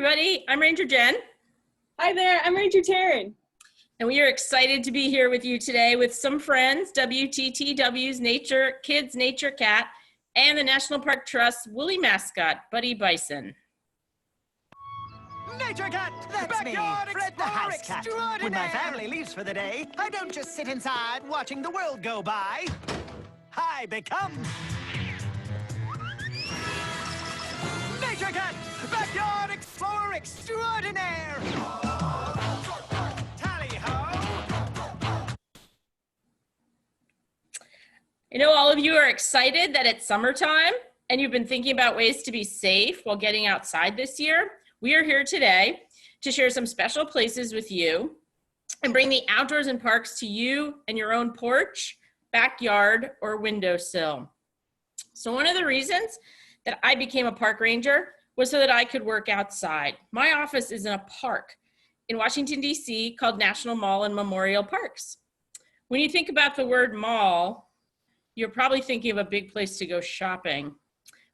everybody. I'm Ranger Jen. Hi there, I'm Ranger Taryn. And we are excited to be here with you today with some friends, WTTW's Kids Nature Cat, and the National Park Trust's woolly mascot, Buddy Bison. Nature Cat! That's me, Fred the House Cat. When my family leaves for the day, I don't just sit inside watching the world go by. I become... Nature Cat! Backyard Explorer Extraordinaire! Tally-ho! I know all of you are excited that it's summertime and you've been thinking about ways to be safe while getting outside this year. We are here today to share some special places with you and bring the outdoors and parks to you and your own porch, backyard, or windowsill. So one of the reasons that I became a park ranger was so that I could work outside. My office is in a park in Washington, D.C. called National Mall and Memorial Parks. When you think about the word mall, you're probably thinking of a big place to go shopping.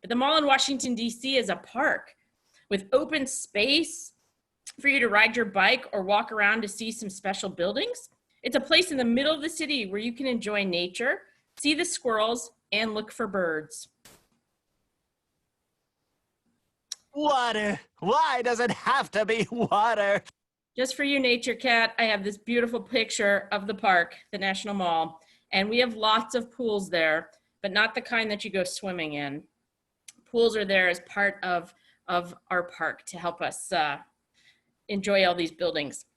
But the mall in Washington, D.C. is a park with open space for you to ride your bike or walk around to see some special buildings. It's a place in the middle of the city where you can enjoy nature, see the squirrels, and look for birds. Water. Why does it have to be water? Just for you, Nature Cat, I have this beautiful picture of the park, the National Mall, and we have lots of pools there, but not the kind that you go swimming in. Pools are there as part of our park to help us enjoy all these buildings.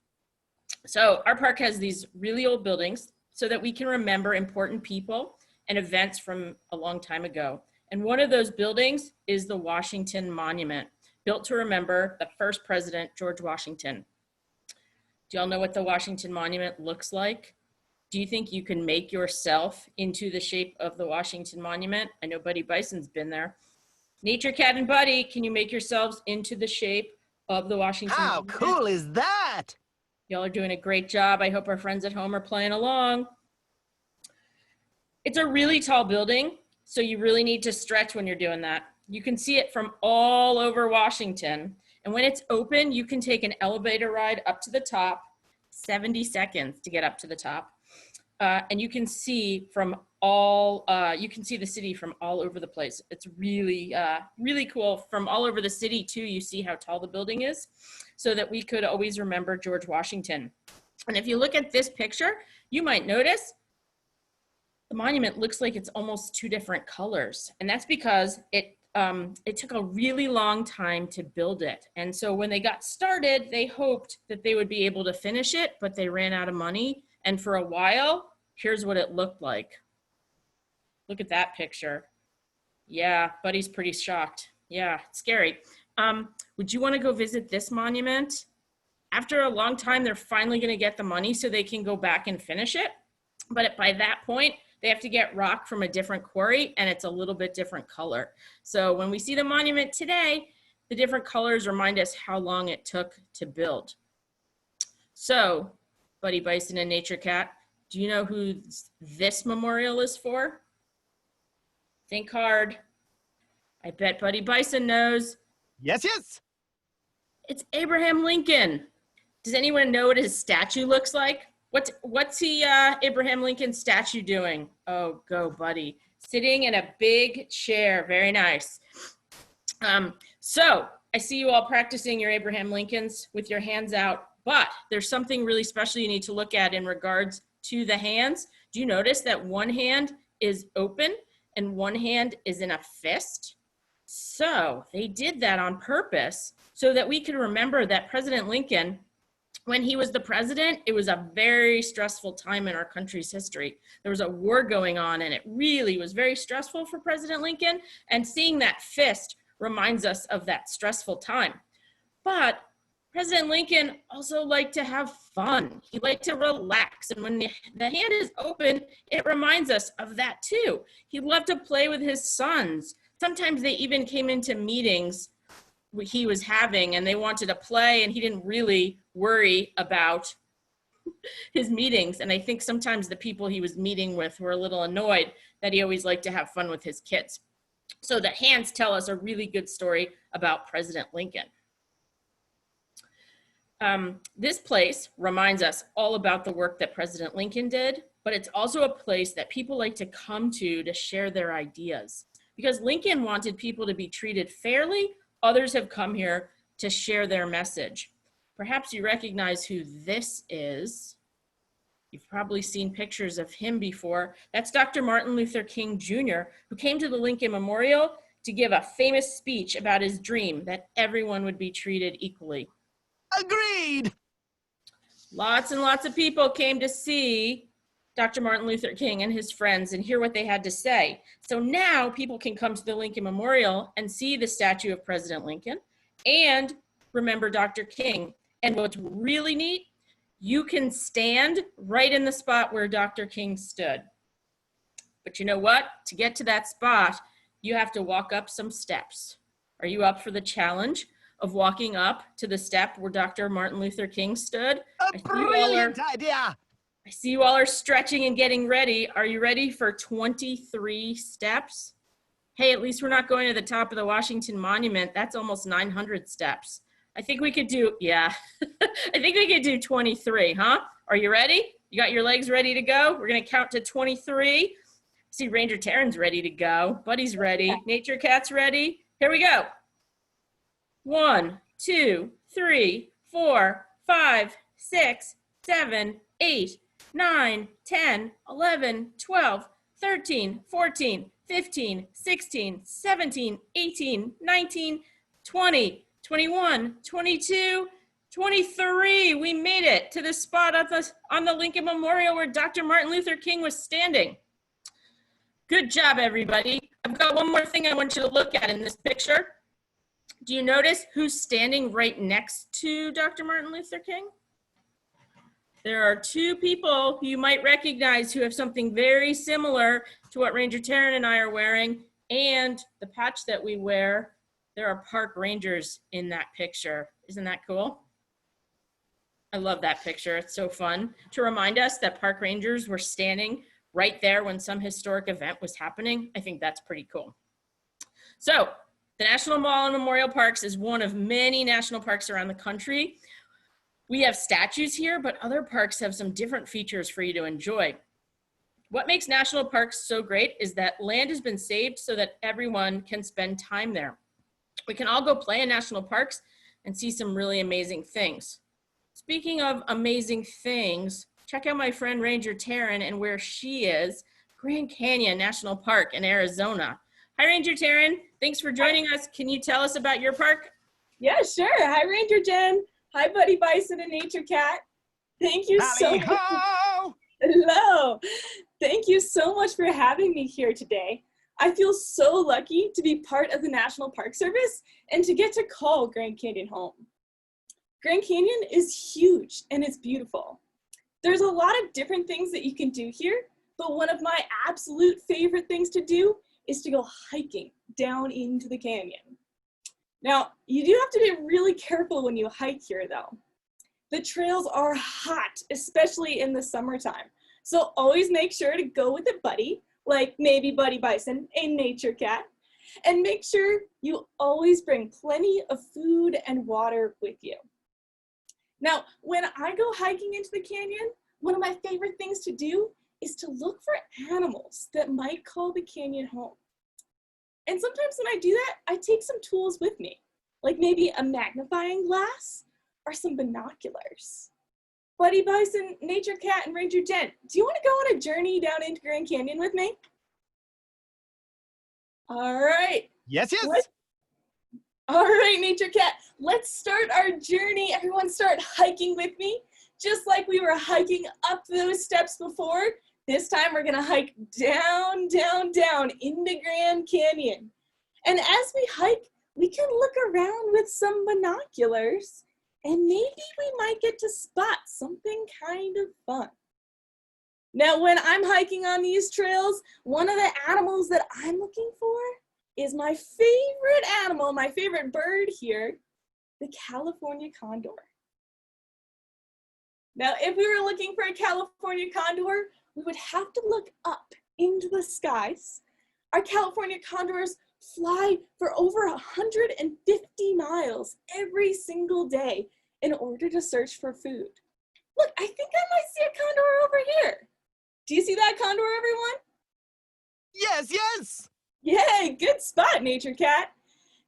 So our park has these really old buildings so that we can remember important people and events from a long time ago. And one of those buildings is the Washington Monument, built to remember the first president, George Washington. Do y'all know what the Washington Monument looks like? Do you think you can make yourself into the shape of the Washington Monument? I know Buddy Bison's been there. Nature Cat and Buddy, can you make yourselves into the shape of the Washington Monument? How cool is that? Y'all are doing a great job. I hope our friends at home are playing along. It's a really tall building, so you really need to stretch when you're doing that. You can see it from all over Washington. And when it's open, you can take an elevator ride up to the top, 70 seconds to get up to the top. And you can see you can see the city from all over the place. It's really, really cool. From all over the city too, you see how tall the building is so that we could always remember George Washington. And if you look at this picture, you might notice the monument looks like it's almost two different colors. And that's because it took a really long time to build it. And so when they got started, they hoped that they would be able to finish it, but they ran out of money. And for a while, here's what it looked like. Look at that picture. Yeah, Buddy's pretty shocked. Yeah, it's scary. Would you want to go visit this monument? After a long time, they're finally going to get the money so they can go back and finish it. But by that point, they have to get rock from a different quarry, and it's a little bit different color. So when we see the monument today, the different colors remind us how long it took to build. So, Buddy Bison and Nature Cat, do you know who this memorial is for? Think hard. I bet Buddy Bison knows. Yes, yes. It's Abraham Lincoln. Does anyone know what his statue looks like? What's Abraham Lincoln's statue doing? Oh, go Buddy. Sitting in a big chair. Very nice. So I see you all practicing your Abraham Lincolns with your hands out, but there's something really special you need to look at in regards to the hands. Do you notice that one hand is open and one hand is in a fist? So they did that on purpose so that we could remember that President Lincoln, when he was the president, it was a very stressful time in our country's history. There was a war going on and it really was very stressful for President Lincoln. And seeing that fist reminds us of that stressful time. But President Lincoln also liked to have fun. He liked to relax. And when the hand is open, it reminds us of that too. He loved to play with his sons. Sometimes they even came into meetings he was having and they wanted to play and he didn't really worry about his meetings. And I think sometimes the people he was meeting with were a little annoyed that he always liked to have fun with his kids. So the hands tell us a really good story about President Lincoln. This place reminds us all about the work that President Lincoln did, but it's also a place that people like to come to share their ideas. Because Lincoln wanted people to be treated fairly, others have come here to share their message. Perhaps you recognize who this is. You've probably seen pictures of him before. That's Dr. Martin Luther King Jr., who came to the Lincoln Memorial to give a famous speech about his dream that everyone would be treated equally. Agreed! Lots and lots of people came to see Dr. Martin Luther King and his friends and hear what they had to say. So now people can come to the Lincoln Memorial and see the statue of President Lincoln and remember Dr. King. And what's really neat, you can stand right in the spot where Dr. King stood. But you know what? To get to that spot, you have to walk up some steps. Are you up for the challenge of walking up to the step where Dr. Martin Luther King stood? A brilliant idea! I see you all are stretching and getting ready. Are you ready for 23 steps? Hey, at least we're not going to the top of the Washington Monument. That's almost 900 steps. I think we could do, yeah, I think we could do 23, huh? Are you ready? You got your legs ready to go? We're gonna count to 23. See, Ranger Taryn's ready to go. Buddy's ready. Nature Cat's ready. Here we go. 1, 2, 3, 4, 5, 6, 7, 8, 9, 10, 11, 12, 13, 14, 15, 16, 17, 18, 19, 20, 21, 22, 23. We made it to the spot on the Lincoln Memorial where Dr. Martin Luther King was standing. Good job, everybody. I've got one more thing I want you to look at in this picture. Do you notice who's standing right next to Dr. Martin Luther King? There are two people who you might recognize who have something very similar to what Ranger Taryn and I are wearing, and the patch that we wear. There are park rangers in that picture. Isn't that cool? I love that picture. It's so fun to remind us that park rangers were standing right there when some historic event was happening. I think that's pretty cool. So the National Mall and Memorial Parks is one of many national parks around the country. We have statues here, but other parks have some different features for you to enjoy. What makes national parks so great is that land has been saved so that everyone can spend time there. We can all go play in national parks and see some really amazing things. Speaking of amazing things, check out my friend Ranger Taryn and where she is, Grand Canyon National Park in Arizona. Hi, Ranger Taryn. Thanks for joining us. Can you tell us about your park? Yeah, sure. Hi, Ranger Jen. Hi, Buddy Bison and Nature Cat. Thank you so much. Hello. Thank you so much for having me here today. I feel so lucky to be part of the National Park Service and to get to call Grand Canyon home. Grand Canyon is huge and it's beautiful. There's a lot of different things that you can do here, but one of my absolute favorite things to do is to go hiking down into the canyon. Now, you do have to be really careful when you hike here though. The trails are hot, especially in the summertime. So always make sure to go with a buddy, like maybe Buddy Bison, a nature cat, and make sure you always bring plenty of food and water with you. Now, when I go hiking into the canyon, one of my favorite things to do is to look for animals that might call the canyon home. And sometimes when I do that, I take some tools with me, like maybe a magnifying glass or some binoculars. Buddy Bison, Nature Cat, and Ranger Jen, do you want to go on a journey down into Grand Canyon with me? All right. Yes, yes. All right, Nature Cat, let's start our journey. Everyone start hiking with me. Just like we were hiking up those steps before, this time we're gonna hike down, down, down into Grand Canyon. And as we hike, we can look around with some binoculars and maybe we might get to spot something kind of fun. Now, when I'm hiking on these trails, one of the animals that I'm looking for is my favorite animal, my favorite bird here, the California condor. Now, if we were looking for a California condor, we would have to look up into the skies. Our California condors fly for over 150 miles every single day, in order to search for food. Look, I think I might see a condor over here. Do you see that condor, everyone? Yes, yes! Yay, good spot, Nature Cat.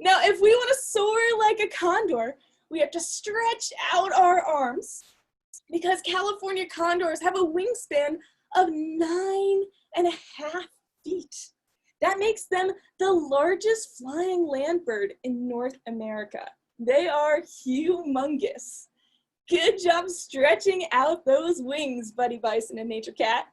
Now, if we want to soar like a condor, we have to stretch out our arms because California condors have a wingspan of 9.5 feet. That makes them the largest flying land bird in North America. They are humongous. Good job stretching out those wings, Buddy Bison and Nature Cat.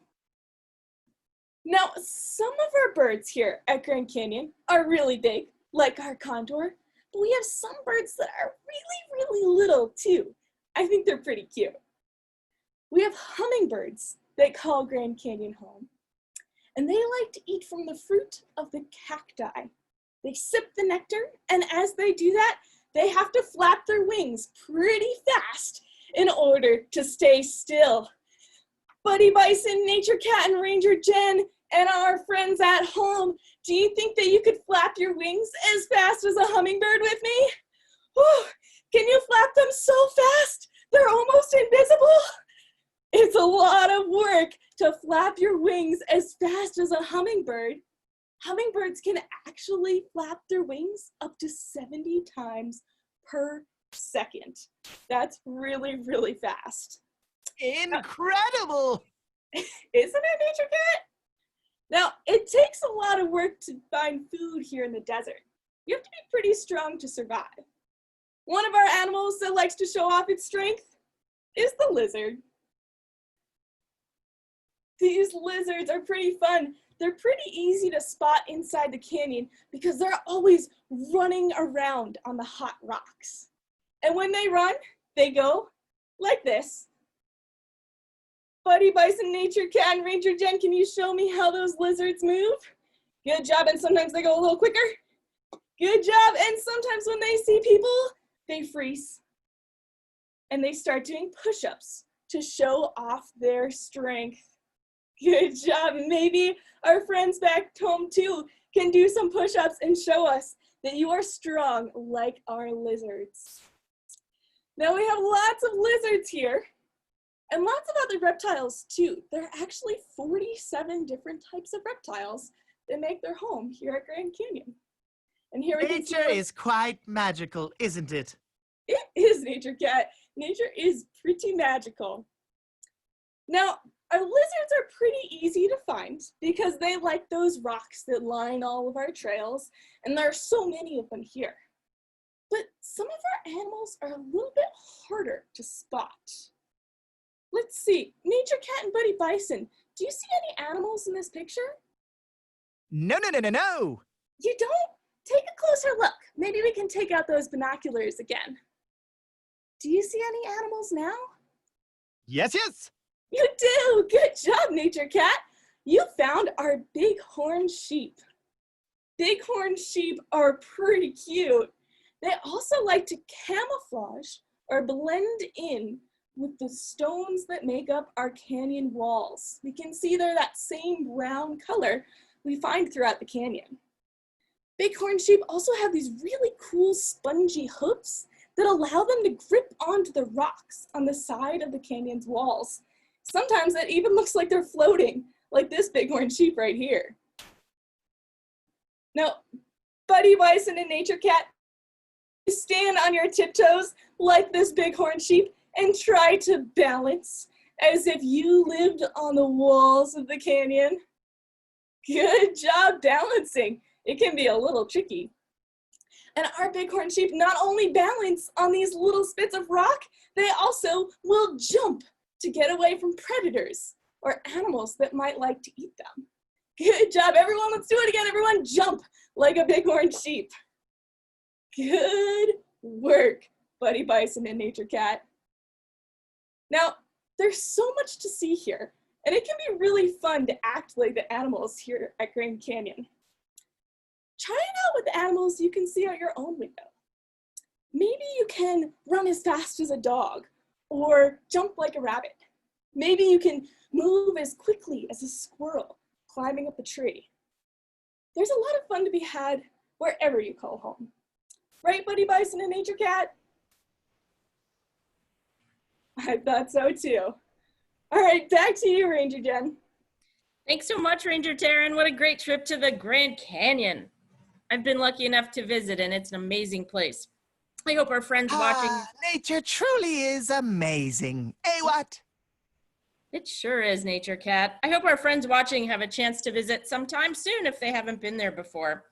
Now, some of our birds here at Grand Canyon are really big, like our condor, but we have some birds that are really, really little too. I think they're pretty cute. We have hummingbirds that call Grand Canyon home, and they like to eat from the fruit of the cacti. They sip the nectar, and as they do that, they have to flap their wings pretty fast in order to stay still. Buddy Bison, Nature Cat, and Ranger Jen, and our friends at home, do you think that you could flap your wings as fast as a hummingbird with me? Whew, can you flap them so fast? They're almost invisible. It's a lot of work to flap your wings as fast as a hummingbird. Hummingbirds can actually flap their wings up to 70 times per second. That's really, really fast. Incredible! Isn't it, Nature Cat? Now, it takes a lot of work to find food here in the desert. You have to be pretty strong to survive. One of our animals that likes to show off its strength is the lizard. These lizards are pretty fun. They're pretty easy to spot inside the canyon because they're always running around on the hot rocks. And when they run, they go like this. Buddy Bison, Nature Cat, and Ranger Jen, can you show me how those lizards move? Good job, and sometimes they go a little quicker. Good job, and sometimes when they see people, they freeze. And they start doing push-ups to show off their strength. Good job, maybe our friends back home too can do some push-ups and show us that you are strong like our lizards. Now we have lots of lizards here. And lots of other reptiles too. There are actually 47 different types of reptiles that make their home here at Grand Canyon. And here we can see Nature is quite magical, isn't it? It is, Nature Cat. Nature is pretty magical. Now, our lizards are pretty easy to find because they like those rocks that line all of our trails, and there are so many of them here. But some of our animals are a little bit harder to spot. Let's see, Nature Cat and Buddy Bison, do you see any animals in this picture? No, no, no, no, no! You don't? Take a closer look. Maybe we can take out those binoculars again. Do you see any animals now? Yes, yes! You do! Good job, Nature Cat! You found our bighorn sheep. Bighorn sheep are pretty cute. They also like to camouflage or blend in with the stones that make up our canyon walls. We can see they're that same brown color we find throughout the canyon. Bighorn sheep also have these really cool spongy hoofs that allow them to grip onto the rocks on the side of the canyon's walls. Sometimes it even looks like they're floating, like this bighorn sheep right here. Now, Buddy Bison and Nature Cat, stand on your tiptoes like this bighorn sheep and try to balance as if you lived on the walls of the canyon. Good job balancing. It can be a little tricky. And our bighorn sheep not only balance on these little spits of rock, they also will jump to get away from predators or animals that might like to eat them. Good job, everyone. Let's do it again. Everyone jump like a bighorn sheep. Good work, Buddy Bison and Nature Cat. Now, there's so much to see here, and it can be really fun to act like the animals here at Grand Canyon. Try it out with the animals you can see out your own window. Maybe you can run as fast as a dog or jump like a rabbit. Maybe you can move as quickly as a squirrel climbing up a tree. There's a lot of fun to be had wherever you call home. Right, Buddy Bison and Nature Cat? I thought so too. All right, back to you, Ranger Jen. Thanks so much, Ranger Taryn. What a great trip to the Grand Canyon. I've been lucky enough to visit, and it's an amazing place. I hope our friends watching... Nature truly is amazing. Eh, what? It sure is, Nature Cat. I hope our friends watching have a chance to visit sometime soon if they haven't been there before.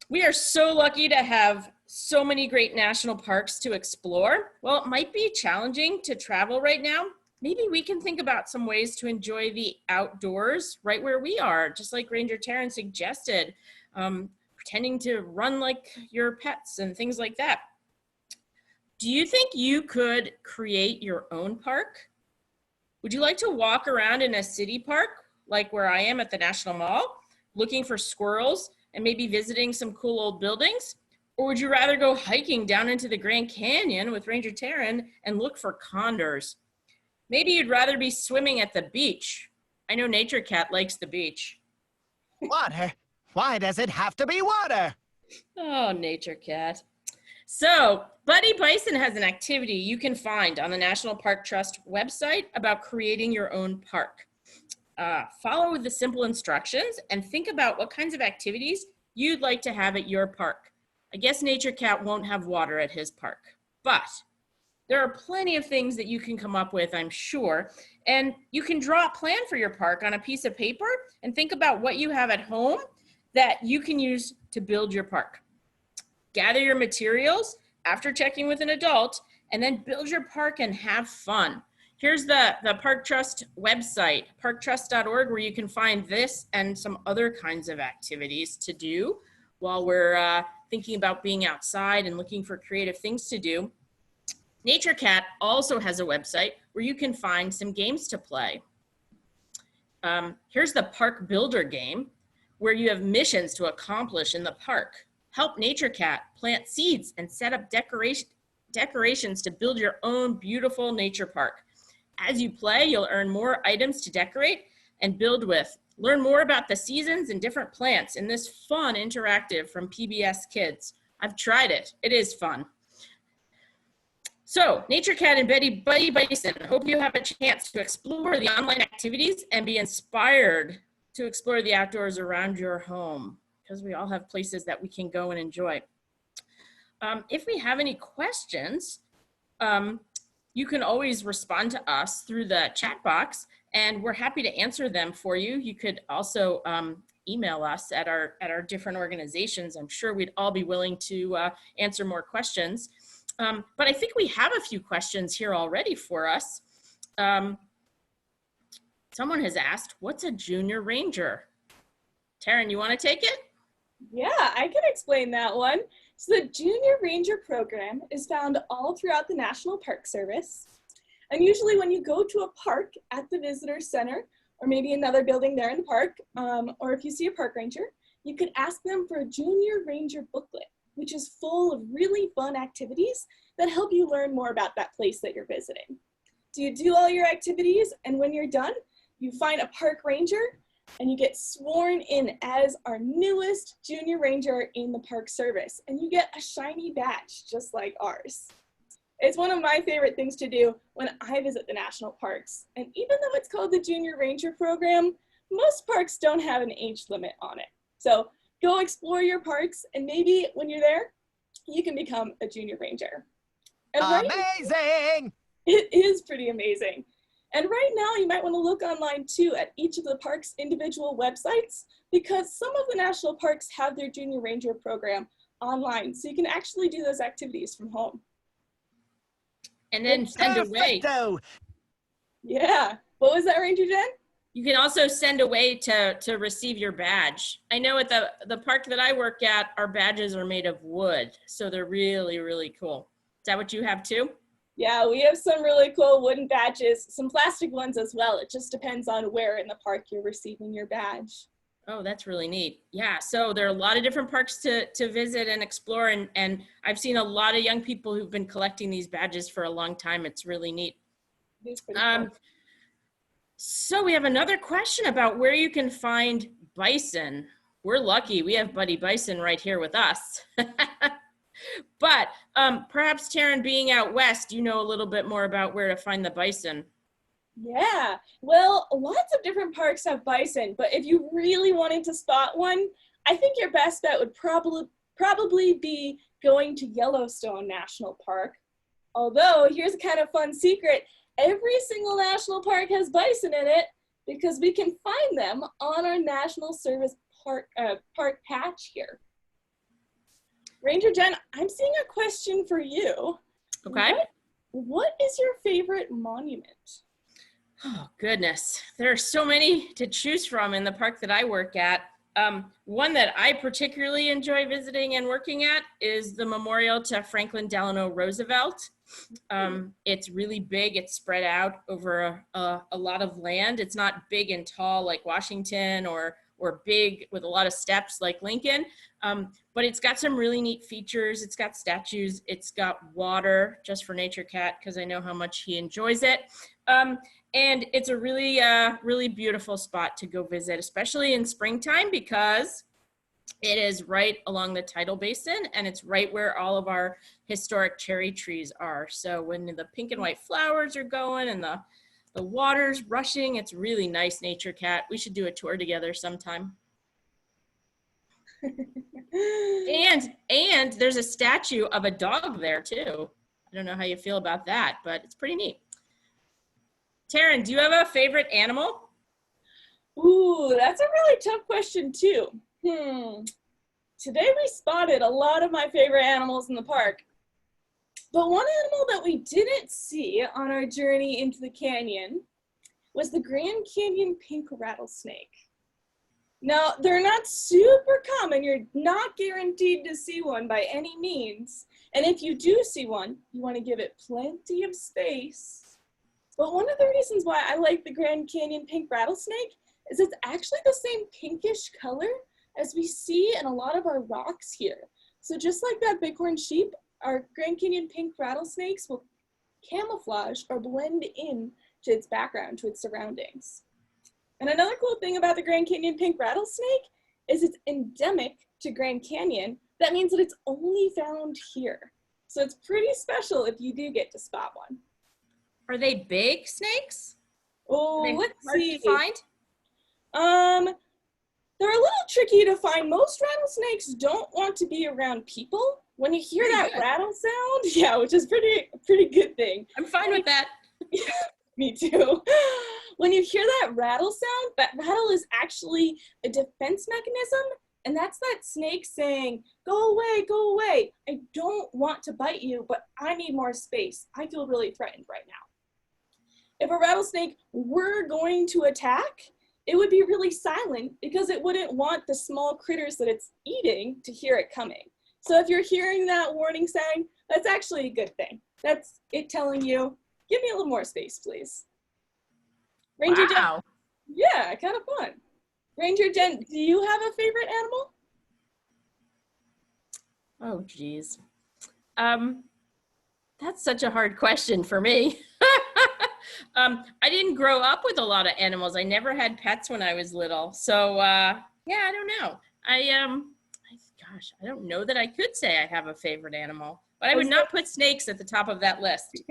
We are so lucky to have so many great national parks to explore. While it might be challenging to travel right now, maybe we can think about some ways to enjoy the outdoors right where we are, just like Ranger Taryn suggested, pretending to run like your pets and things like that. Do you think you could create your own park? Would you like to walk around in a city park, like where I am at the National Mall, looking for squirrels and maybe visiting some cool old buildings? Or would you rather go hiking down into the Grand Canyon with Ranger Taryn and look for condors? Maybe you'd rather be swimming at the beach. I know Nature Cat likes the beach. Water? Why does it have to be water? Oh, Nature Cat. So, Buddy Bison has an activity you can find on the National Park Trust website about creating your own park. Follow the simple instructions and think about what kinds of activities you'd like to have at your park. I guess Nature Cat won't have water at his park, but there are plenty of things that you can come up with, I'm sure, and you can draw a plan for your park on a piece of paper and think about what you have at home that you can use to build your park. Gather your materials after checking with an adult, and then build your park and have fun. Here's the Park Trust website, parktrust.org, where you can find this and some other kinds of activities to do while we're thinking about being outside and looking for creative things to do. Nature Cat also has a website where you can find some games to play. Here's the Park Builder game, where you have missions to accomplish in the park. Help Nature Cat plant seeds and set up decorations to build your own beautiful nature park. As you play, you'll earn more items to decorate and build with. Learn more about the seasons and different plants in this fun interactive from PBS Kids. I've tried it. It is fun. So, Nature Cat and Buddy Bison, hope you have a chance to explore the online activities and be inspired to explore the outdoors around your home, because we all have places that we can go and enjoy. If we have any questions, you can always respond to us through the chat box, and we're happy to answer them for you. You could also email us at our different organizations. I'm sure we'd all be willing to answer more questions. But I think we have a few questions here already for us. Someone has asked, what's a junior ranger? Taryn, you want to take it? Yeah, I can explain that one. So the Junior Ranger program is found all throughout the National Park Service. And usually when you go to a park at the visitor center, or maybe another building there in the park, or if you see a park ranger, you could ask them for a Junior Ranger booklet, which is full of really fun activities that help you learn more about that place that you're visiting. So you do all your activities, and when you're done, you find a park ranger and you get sworn in as our newest junior ranger in the park service, and you get a shiny badge just like ours. It's one of my favorite things to do when I visit the national parks, and even though it's called the Junior Ranger program, most parks don't have an age limit on it. So go explore your parks, and maybe when you're there, you can become a junior ranger. And amazing! It is pretty amazing. And right now, you might want to look online too at each of the parks' individual websites, because some of the national parks have their Junior Ranger program online, so you can actually do those activities from home. And then send away. Yeah. What was that, Ranger Jen? You can also send away to receive your badge. I know at the park that I work at, our badges are made of wood, so they're really, really cool. Is that what you have too? Yeah, we have some really cool wooden badges, some plastic ones as well. It just depends on where in the park you're receiving your badge. Oh, that's really neat. Yeah, so there are a lot of different parks to visit and explore, and I've seen a lot of young people who've been collecting these badges for a long time. It's really neat. It's pretty cool. So we have another question about where you can find bison. We're lucky. We have Buddy Bison right here with us. But perhaps, Taryn, being out west, you know a little bit more about where to find the bison. Yeah, well, lots of different parks have bison, but if you really wanted to spot one, I think your best bet would probably be going to Yellowstone National Park. Although, here's a kind of fun secret. Every single national park has bison in it because we can find them on our National Service park patch here. Ranger Jen, I'm seeing a question for you. Okay. What is your favorite monument? Oh, goodness. There are so many to choose from in the park that I work at. One that I particularly enjoy visiting and working at is the memorial to Franklin Delano Roosevelt. It's really big. It's spread out over a lot of land. It's not big and tall like Washington or big with a lot of steps like Lincoln, but it's got some really neat features. It's got statues. It's got water, just for Nature Cat, because I know how much he enjoys it. And it's a really, really beautiful spot to go visit, especially in springtime, because it is right along the tidal basin, and it's right where all of our historic cherry trees are. So when the pink and white flowers are going and the water's rushing, it's really nice, Nature Cat. We should do a tour together sometime. and there's a statue of a dog there too. I don't know how you feel about that, but it's pretty neat. Taryn, do you have a favorite animal? Ooh, that's a really tough question too. Today we spotted a lot of my favorite animals in the park. But one animal that we didn't see on our journey into the canyon was the Grand Canyon pink rattlesnake. Now, they're not super common. You're not guaranteed to see one by any means. And if you do see one, you want to give it plenty of space. But one of the reasons why I like the Grand Canyon pink rattlesnake is it's actually the same pinkish color as we see in a lot of our rocks here. So just like that bighorn sheep, our Grand Canyon pink rattlesnakes will camouflage or blend in to its background, to its surroundings. And another cool thing about the Grand Canyon pink rattlesnake is it's endemic to Grand Canyon. That means that it's only found here. So it's pretty special if you do get to spot one. Are they big snakes? Oh, let's see. To find? They're a little tricky to find. Most rattlesnakes don't want to be around people. When you hear that rattle sound, yeah, which is pretty good thing. I'm fine with that. Me too. When you hear that rattle sound, that rattle is actually a defense mechanism, and that's that snake saying, go away, go away. I don't want to bite you, but I need more space. I feel really threatened right now. If a rattlesnake were going to attack, it would be really silent because it wouldn't want the small critters that it's eating to hear it coming. So if you're hearing that warning sound, that's actually a good thing. That's it telling you, give me a little more space, please. Ranger wow. Jen, yeah, kind of fun. Ranger Jen, do you have a favorite animal? Oh, geez. That's such a hard question for me. I didn't grow up with a lot of animals. I never had pets when I was little. So, yeah, I don't know. Gosh, I don't know that I could say I have a favorite animal, but I would not put snakes at the top of that list.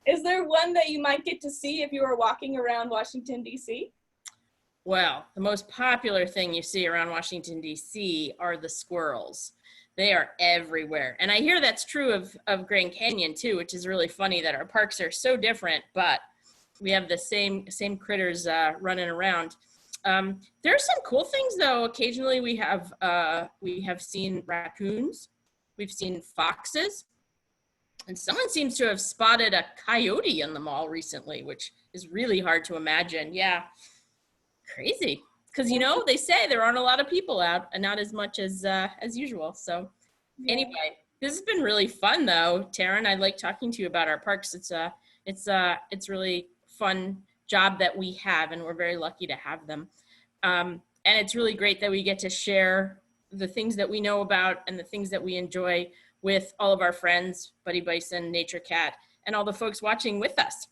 Is there one that you might get to see if you were walking around Washington, D.C.? Well, the most popular thing you see around Washington, D.C. are the squirrels. They are everywhere. And I hear that's true of Grand Canyon too, which is really funny that our parks are so different, but we have the same critters running around. There's some cool things though. Occasionally we have seen raccoons, we've seen foxes, and someone seems to have spotted a coyote in the mall recently, which is really hard to imagine. Yeah, crazy. Because, you know, they say there aren't a lot of people out and not as much as usual. So anyway, this has been really fun though, Taryn. I like talking to you about our parks. It's really fun job that we have, and we're very lucky to have them. And it's really great that we get to share the things that we know about and the things that we enjoy with all of our friends, Buddy Bison, Nature Cat, and all the folks watching with us.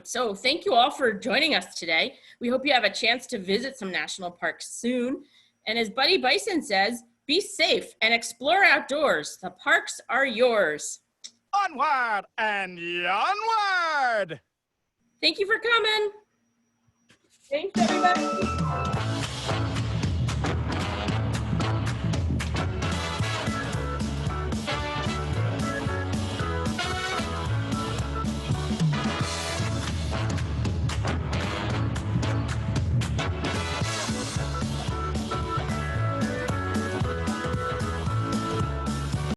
So thank you all for joining us today. We hope you have a chance to visit some national parks soon. And as Buddy Bison says, Be safe and explore outdoors. The parks are yours. Onward and onward! Thank you for coming. Thanks, everybody.